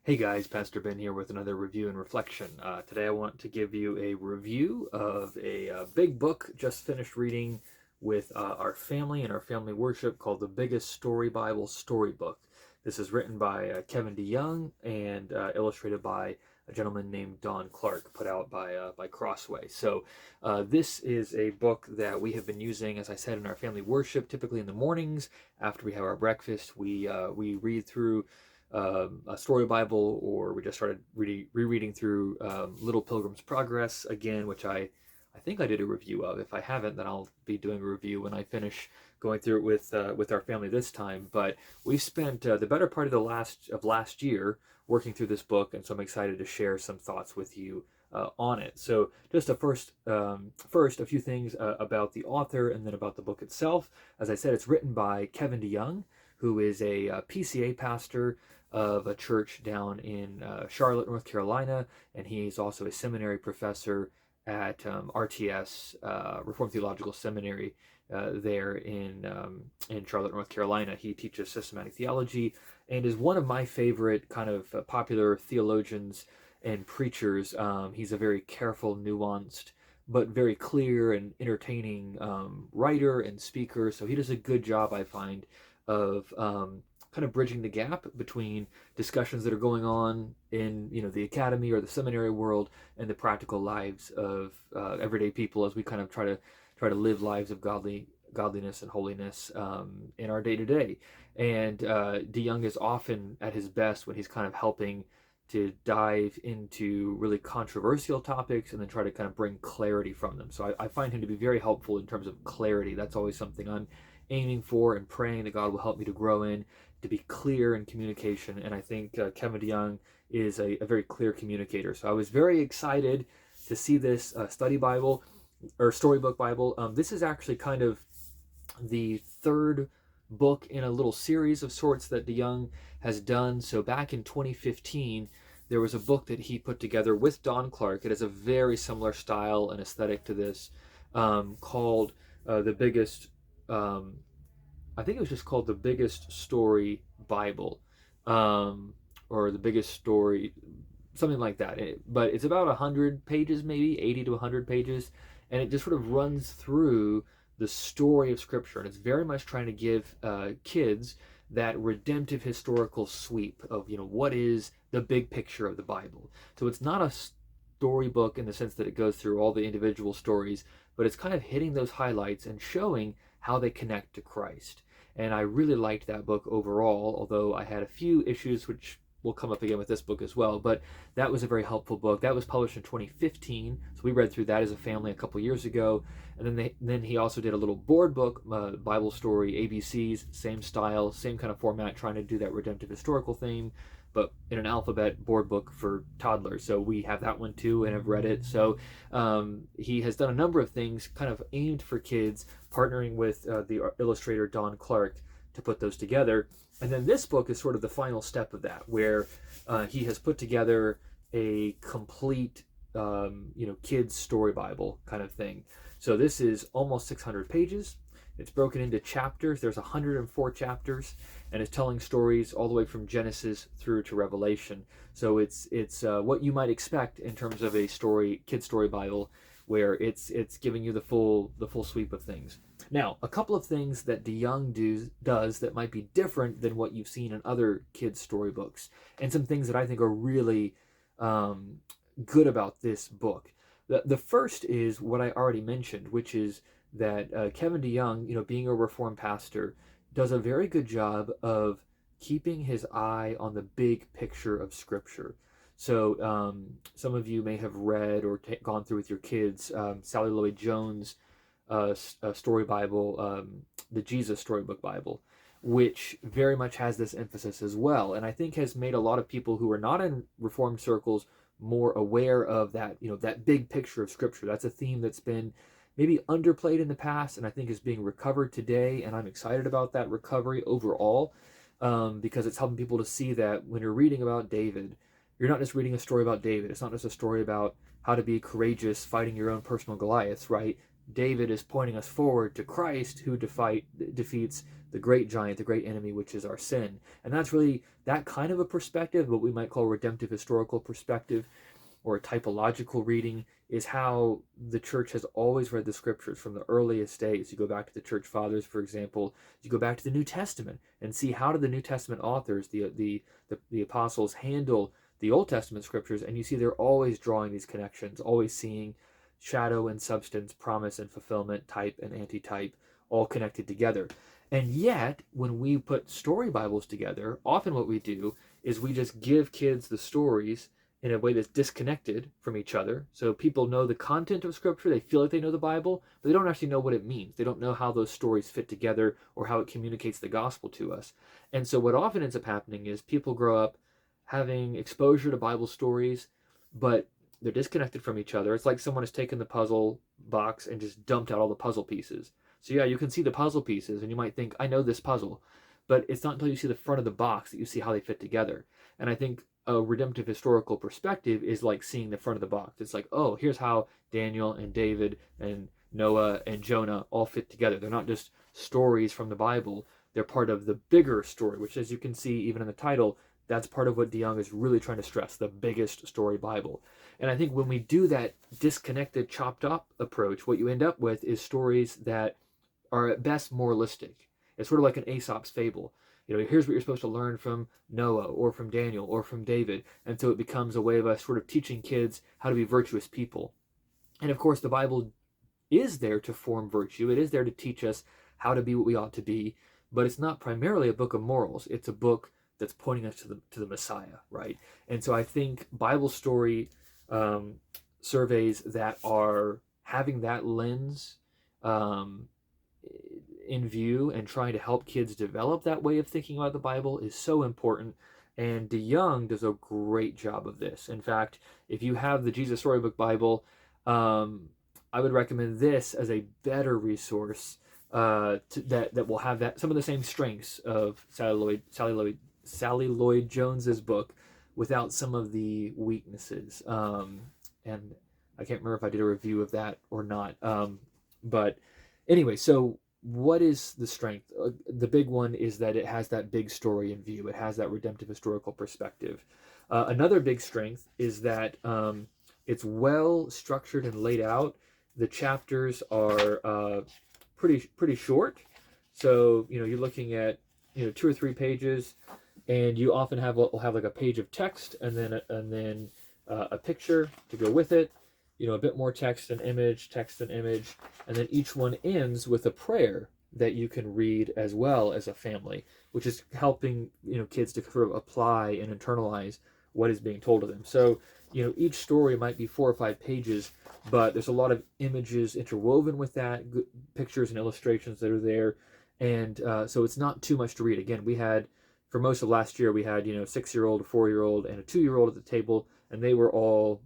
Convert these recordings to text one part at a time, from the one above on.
Hey guys, Pastor Ben here with another review and reflection. Today I want to give you a review of a big book just finished reading with our family and our family worship called The Biggest Story Bible Storybook. This is written by Kevin DeYoung and illustrated by a gentleman named Don Clark, put out by Crossway. So this is a book that we have been using, as I said, in our family worship, typically in the mornings after we have our breakfast. We read through a story Bible, or we just started rereading through Little Pilgrim's Progress again, which I think I did a review of. If I haven't, then I'll be doing a review when I finish going through it with our family this time. But we've spent the better part of the last year working through this book, and so I'm excited to share some thoughts with you on it. So just first a few things about the author and then about the book itself. As I said, it's written by Kevin DeYoung, who is a PCA pastor of a church down in Charlotte, North Carolina, and he's also a seminary professor at RTS, Reformed Theological Seminary, there in Charlotte, North Carolina. He teaches systematic theology and is one of my favorite kind of popular theologians and preachers. He's a very careful, nuanced, but very clear and entertaining writer and speaker. So he does a good job, I find, of kind of bridging the gap between discussions that are going on in the academy or the seminary world and the practical lives of everyday people as we kind of try to live lives of godliness and holiness in our day to day. And DeYoung is often at his best when he's kind of helping to dive into really controversial topics and then try to kind of bring clarity from them. So I find him to be very helpful in terms of clarity. That's always something I'm aiming for and praying that God will help me to grow in, to be clear in communication. And I think Kevin DeYoung is a very clear communicator. So I was very excited to see this study Bible or storybook Bible. This is actually kind of the third book in a little series of sorts that DeYoung has done. So back in 2015, there was a book that he put together with Don Clark. It has a very similar style and aesthetic to this, called The Biggest I think it was just called The Biggest Story Bible, or The Biggest Story, something like that. But it's about 100 pages, maybe 80 to 100 pages, and it just sort of runs through the story of Scripture. And it's very much trying to give kids that redemptive historical sweep of, what is the big picture of the Bible. So it's not a storybook in the sense that it goes through all the individual stories, but it's kind of hitting those highlights and showing how they connect to Christ. And I really liked that book overall, although I had a few issues which will come up again with this book as well. But that was a very helpful book. That was published in 2015, so we read through that as a family a couple years ago. And then he also did a little board book, Bible story, ABCs, same style, same kind of format, trying to do that redemptive historical theme, but in an alphabet board book for toddlers. So we have that one too and have read it. So he has done a number of things kind of aimed for kids, partnering with the illustrator Don Clark to put those together. And then this book is sort of the final step of that, where he has put together a complete kids story Bible kind of thing. So this is almost 600 pages. It's broken into chapters. There's 104 chapters, and it's telling stories all the way from Genesis through to Revelation. So it's what you might expect in terms of a kid story Bible, where it's giving you the full sweep of things. Now, a couple of things that DeYoung does that might be different than what you've seen in other kids storybooks, and some things that I think are really good about this book. The first is what I already mentioned, which is that Kevin DeYoung, being a Reformed pastor, does a very good job of keeping his eye on the big picture of Scripture. So some of you may have read or gone through with your kids Sally Lloyd Jones' story Bible, the Jesus Storybook Bible, which very much has this emphasis as well, and I think has made a lot of people who are not in Reformed circles more aware of that, that big picture of Scripture. That's a theme that's been maybe underplayed in the past, and I think is being recovered today, and I'm excited about that recovery overall, because it's helping people to see that when you're reading about David, you're not just reading a story about David. It's not just a story about how to be courageous fighting your own personal Goliaths, right? David is pointing us forward to Christ, who defeats the great giant, the great enemy, which is our sin. And that's really that kind of a perspective, what we might call redemptive historical perspective, or a typological reading, is how the church has always read the scriptures from the earliest days. You go back to the church fathers, for example. You go back to the New Testament and see how did the New Testament authors, the apostles, handle the Old Testament scriptures, and you see they're always drawing these connections, always seeing shadow and substance, promise and fulfillment, type and antitype, all connected together. And yet, when we put story Bibles together, often what we do is we just give kids the stories in a way that's disconnected from each other. So people know the content of Scripture, they feel like they know the Bible, but they don't actually know what it means. They don't know how those stories fit together or how it communicates the gospel to us. And so what often ends up happening is people grow up having exposure to Bible stories, but they're disconnected from each other. It's like someone has taken the puzzle box and just dumped out all the puzzle pieces. So yeah, you can see the puzzle pieces and you might think, I know this puzzle, but it's not until you see the front of the box that you see how they fit together. And I think a redemptive historical perspective is like seeing the front of the box. It's like, oh, here's how Daniel and David and Noah and Jonah all fit together. They're not just stories from the Bible. They're part of the bigger story, which, as you can see even in the title, that's part of what DeYoung is really trying to stress, the biggest story Bible. And I think when we do that disconnected, chopped up approach, what you end up with is stories that are at best moralistic. It's sort of like an Aesop's fable. You know, here's what you're supposed to learn from Noah or from Daniel or from David. And so it becomes a way of us sort of teaching kids how to be virtuous people. And of course, the Bible is there to form virtue. It is there to teach us how to be what we ought to be. But it's not primarily a book of morals. It's a book that's pointing us to the Messiah, right? And so I think Bible story surveys that are having that lens in view and trying to help kids develop that way of thinking about the Bible is so important. And DeYoung does a great job of this. In fact, if you have the Jesus Storybook Bible, I would recommend this as a better resource that will have that some of the same strengths of Sally Lloyd Jones's book without some of the weaknesses. And I can't remember if I did a review of that or not. But anyway, so what is the strength? The big one is that it has that big story in view. It has that redemptive historical perspective. Another big strength is that it's well structured and laid out. The chapters are pretty short. So, you know, you're looking at, 2 or 3 pages, and you often will have like a page of text and then a picture to go with it. A bit more text and image, and then each one ends with a prayer that you can read as well as a family, which is helping kids to sort of apply and internalize what is being told to them. So each story might be 4 or 5 pages, but there's a lot of images interwoven with that, good pictures and illustrations that are there, and so it's not too much to read. Again, we had, for most of last year, we had a 6-year-old, a 4-year-old, and a 2-year-old at the table, and they were all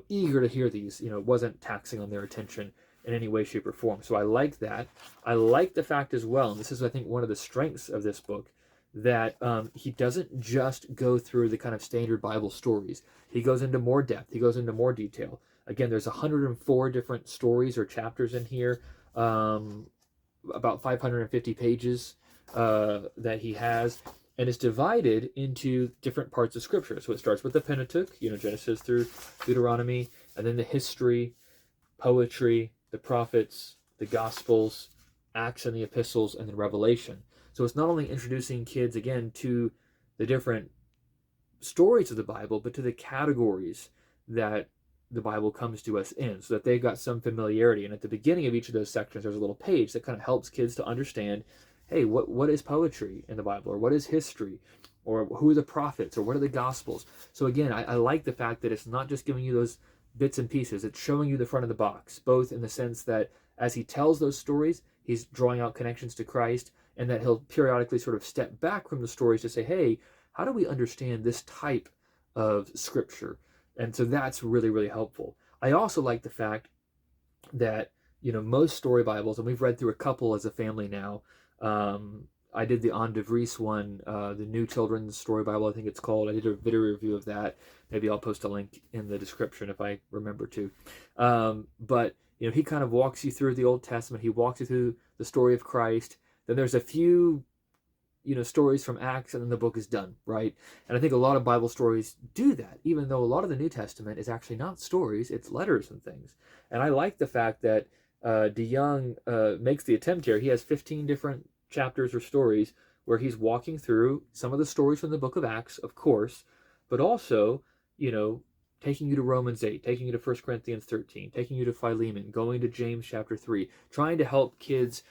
eager to hear these. It wasn't taxing on their attention in any way, shape, or form. So I like that. I like the fact as well, and this is, I think, one of the strengths of this book, that he doesn't just go through the kind of standard Bible stories. He goes into more depth. He goes into more detail. Again, there's 104 different stories or chapters in here, about 550 pages that he has. And it's divided into different parts of Scripture. So it starts with the Pentateuch, Genesis through Deuteronomy, and then the history, poetry, the prophets, the Gospels, Acts and the Epistles, and then Revelation. So it's not only introducing kids, again, to the different stories of the Bible, but to the categories that the Bible comes to us in, so that they've got some familiarity. And at the beginning of each of those sections, there's a little page that kind of helps kids to understand, hey, what is poetry in the Bible, or what is history, or who are the prophets, or what are the Gospels? So again, I like the fact that it's not just giving you those bits and pieces, it's showing you the front of the box, both in the sense that as he tells those stories, he's drawing out connections to Christ, and that he'll periodically sort of step back from the stories to say, hey, how do we understand this type of Scripture? And so that's really, really helpful. I also like the fact that, most story Bibles, and we've read through a couple as a family now. I did the On de Vries one, the New Children's Story Bible, I think it's called. I did a video review of that. Maybe I'll post a link in the description if I remember to. But he kind of walks you through the Old Testament. He walks you through the story of Christ. Then there's a few, stories from Acts, and then the book is done, right? And I think a lot of Bible stories do that, even though a lot of the New Testament is actually not stories, it's letters and things. And I like the fact that DeYoung makes the attempt here. He has 15 different chapters or stories where he's walking through some of the stories from the book of Acts, of course, but also, taking you to Romans 8, taking you to 1 Corinthians 13, taking you to Philemon, going to James chapter 3, trying to help kids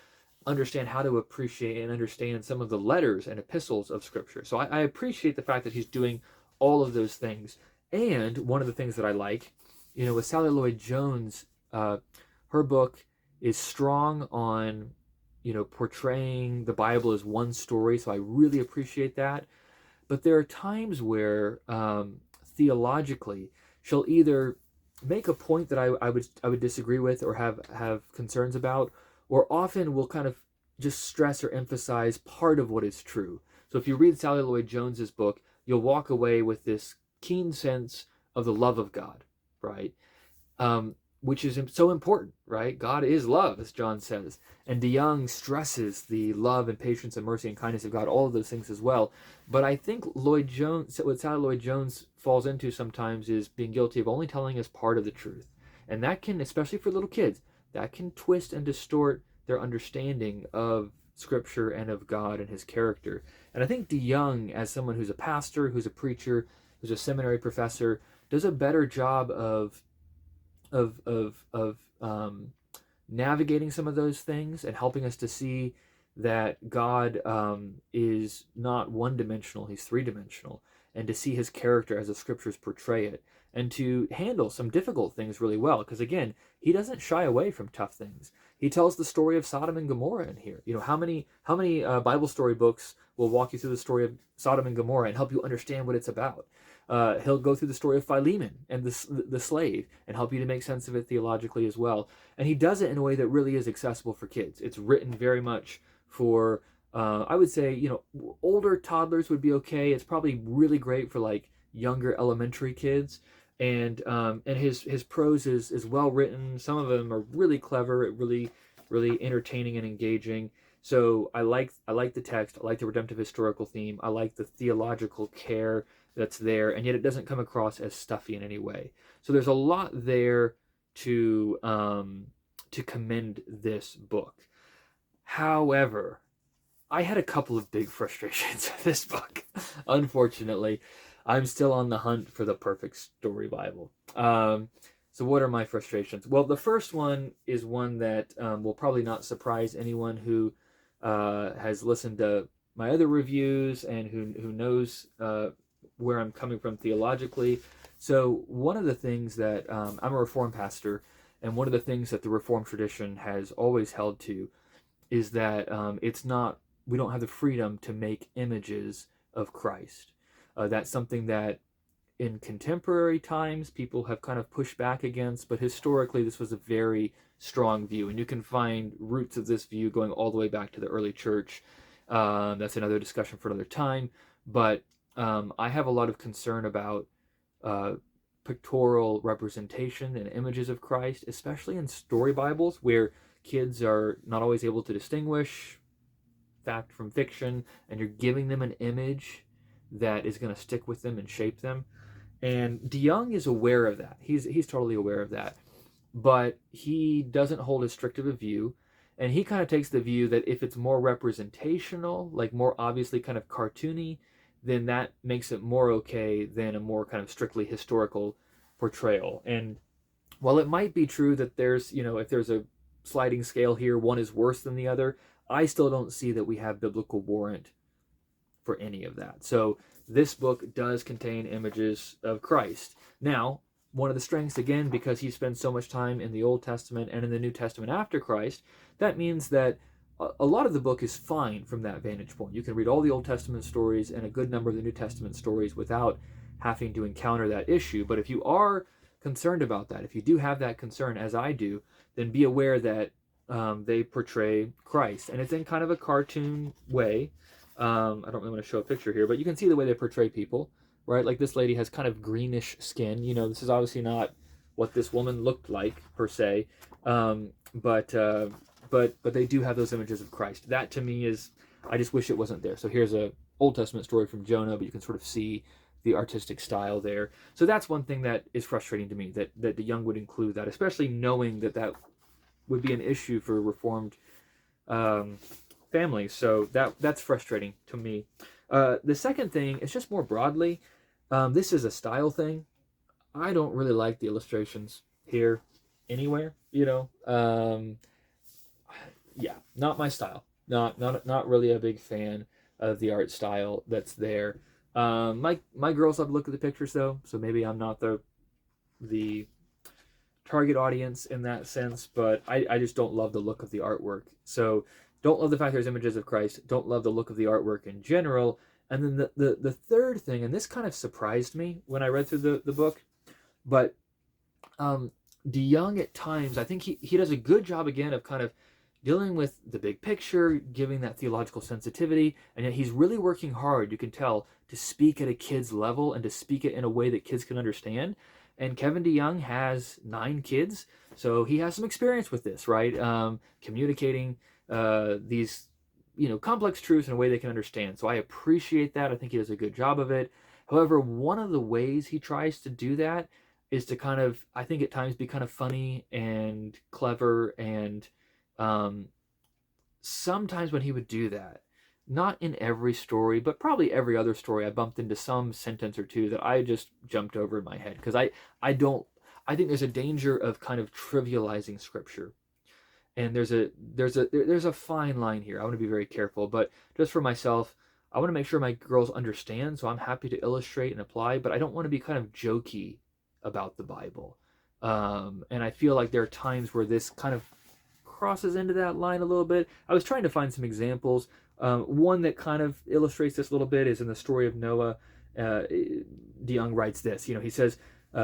understand how to appreciate and understand some of the letters and epistles of Scripture. So I appreciate the fact that he's doing all of those things. And one of the things that I like, with Sally Lloyd Jones, her book is strong on, portraying the Bible as one story. So I really appreciate that. But there are times where theologically she'll either make a point that I would disagree with or have concerns about, or often will kind of just stress or emphasize part of what is true. So if you read Sally Lloyd Jones's book, you'll walk away with this keen sense of the love of God, right? Which is so important, right? God is love, as John says. And DeYoung stresses the love and patience and mercy and kindness of God, all of those things as well. But I think what Sally Lloyd Jones falls into sometimes is being guilty of only telling us part of the truth. And that can, especially for little kids, that can twist and distort their understanding of Scripture and of God and his character. And I think DeYoung, as someone who's a pastor, who's a preacher, who's a seminary professor, does a better job of navigating some of those things and helping us to see that God is not one-dimensional, he's three-dimensional, and to see his character as the Scriptures portray it, and to handle some difficult things really well, because again, he doesn't shy away from tough things. He tells the story of Sodom and Gomorrah in here. How many Bible story books will walk you through the story of Sodom and Gomorrah and help you understand what it's about? He'll go through the story of Philemon and the slave and help you to make sense of it theologically as well. And he does it in a way that really is accessible for kids. It's written very much for, I would say, older toddlers would be okay. It's probably really great for like younger elementary kids. And his prose is well written. Some of them are really clever, really entertaining and engaging. So I like the text. I like the redemptive historical theme. I like the theological care that's there, and yet it doesn't come across as stuffy in any way. So there's a lot there to commend this book. However, I had a couple of big frustrations with this book. Unfortunately, I'm still on the hunt for the perfect story Bible. So what are my frustrations? Well, the first one is one that will probably not surprise anyone who has listened to my other reviews and who knows where I'm coming from theologically. So one of the things that I'm a Reformed pastor, and one of the things that the Reformed tradition has always held to is that we don't have the freedom to make images of Christ. That's something that in contemporary times people have kind of pushed back against, but historically this was a very strong view, and you can find roots of this view going all the way back to the early church. That's another discussion for another time, but I have a lot of concern about pictorial representation and images of Christ, especially in story Bibles where kids are not always able to distinguish fact from fiction, and you're giving them an image that is going to stick with them and shape them. And DeYoung is aware of that. He's totally aware of that. But he doesn't hold as strict of a view, and he kind of takes the view that if it's more representational, like more obviously kind of cartoony, then that makes it more okay than a more kind of strictly historical portrayal. And while it might be true that there's, if there's a sliding scale here, one is worse than the other, I still don't see that we have biblical warrant for any of that. So this book does contain images of Christ. Now, one of the strengths, again, because he spends so much time in the Old Testament and in the New Testament after Christ, that means that a lot of the book is fine from that vantage point. You can read all the Old Testament stories and a good number of the New Testament stories without having to encounter that issue. But if you are concerned about that, if you do have that concern, as I do, then be aware that they portray Christ. And it's in kind of a cartoon way. I don't really want to show a picture here, but you can see the way they portray people, right? Like this lady has kind of greenish skin. This is obviously not what this woman looked like per se, but they do have those images of Christ. That to me is, I just wish it wasn't there. So here's a Old Testament story from Jonah, but you can sort of see the artistic style there. So that's one thing that is frustrating to me, that DeYoung would include that, especially knowing that that would be an issue for Reformed families. So that's frustrating to me. The second thing is just more broadly, this is a style thing. I don't really like the illustrations here anywhere, yeah, not my style. Not really a big fan of the art style that's there. My girls love to look at the pictures though, so maybe I'm not the target audience in that sense, but I just don't love the look of the artwork. So don't love the fact there's images of Christ, don't love the look of the artwork in general. And then the third thing, and this kind of surprised me when I read through the book, but DeYoung at times, I think he does a good job again of kind of dealing with the big picture, giving that theological sensitivity, and yet he's really working hard, you can tell, to speak at a kid's level and to speak it in a way that kids can understand. And Kevin DeYoung has 9 kids, so he has some experience with this, right? Communicating these, complex truths in a way they can understand. So I appreciate that. I think he does a good job of it. However, one of the ways he tries to do that is to kind of, I think at times, be kind of funny and clever, and sometimes when he would do that, not in every story, but probably every other story, I bumped into some sentence or two that I just jumped over in my head, because I think there's a danger of kind of trivializing scripture, and there's a fine line here. I want to be very careful, but just for myself, I want to make sure my girls understand, so I'm happy to illustrate and apply, but I don't want to be kind of jokey about the Bible. And I feel like there are times where this kind of crosses into that line a little bit. I was trying to find some examples. One that kind of illustrates this a little bit is in the story of Noah. DeYoung writes this. He says,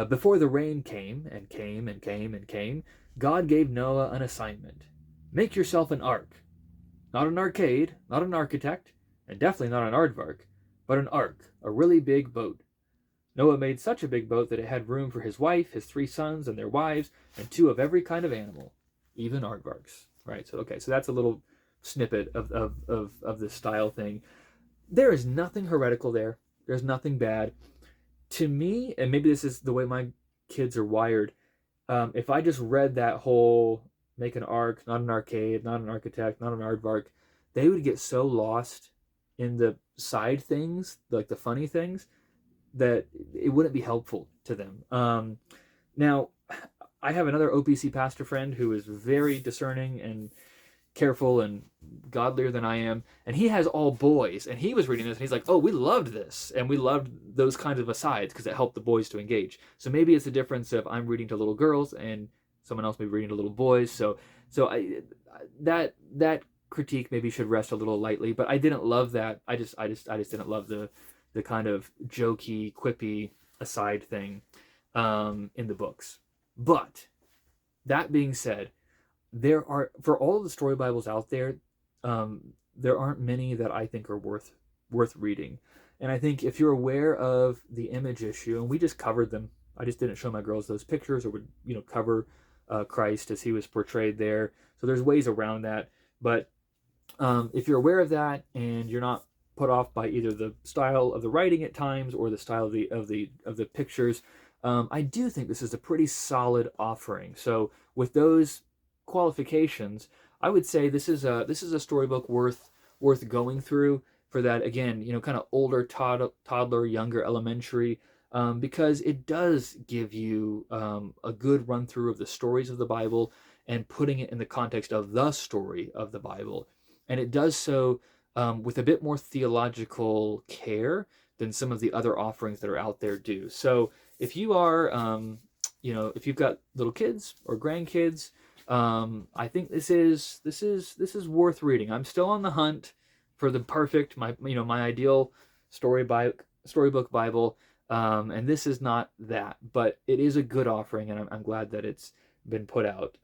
before the rain came and came and came and came, God gave Noah an assignment. Make yourself an ark. Not an arcade, not an architect, and definitely not an aardvark, but an ark, a really big boat. Noah made such a big boat that it had room for his wife, his 3 sons, and their wives, and 2 of every kind of animal, even aardvarks. Right? So that's a little snippet of this style thing. There is nothing heretical there. There's nothing bad. To me, and maybe this is the way my kids are wired, if I just read that whole make an ark, not an arcade, not an architect, not an aardvark, they would get so lost in the side things, like the funny things, that it wouldn't be helpful to them. Now, I have another OPC pastor friend who is very discerning and careful and godlier than I am, and he has all boys, and he was reading this and he's like, oh, we loved this, and we loved those kinds of asides because it helped the boys to engage. So maybe it's a difference of I'm reading to little girls and someone else may be reading to little boys. So that critique maybe should rest a little lightly, but I didn't love that. I just didn't love the kind of jokey, quippy aside thing in the books. But that being said, there are, for all of the story Bibles out there, there aren't many that I think are worth reading. And I think if you're aware of the image issue, and we just covered them, I just didn't show my girls those pictures, or would cover Christ as he was portrayed there. So there's ways around that. But if you're aware of that and you're not put off by either the style of the writing at times or the style of the pictures, I do think this is a pretty solid offering. So with those qualifications, I would say this is a storybook worth going through for that, again, kind of older toddler, younger elementary, because it does give you a good run through of the stories of the Bible and putting it in the context of the story of the Bible, and it does so with a bit more theological care than some of the other offerings that are out there do. So if you are, if you've got little kids or grandkids, I think this is worth reading. I'm still on the hunt for the perfect, my ideal storybook Bible, and this is not that, but it is a good offering, and I'm glad that it's been put out.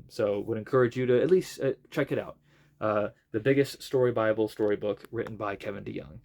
So would encourage you to at least check it out. The Biggest Story Bible Storybook, written by Kevin DeYoung.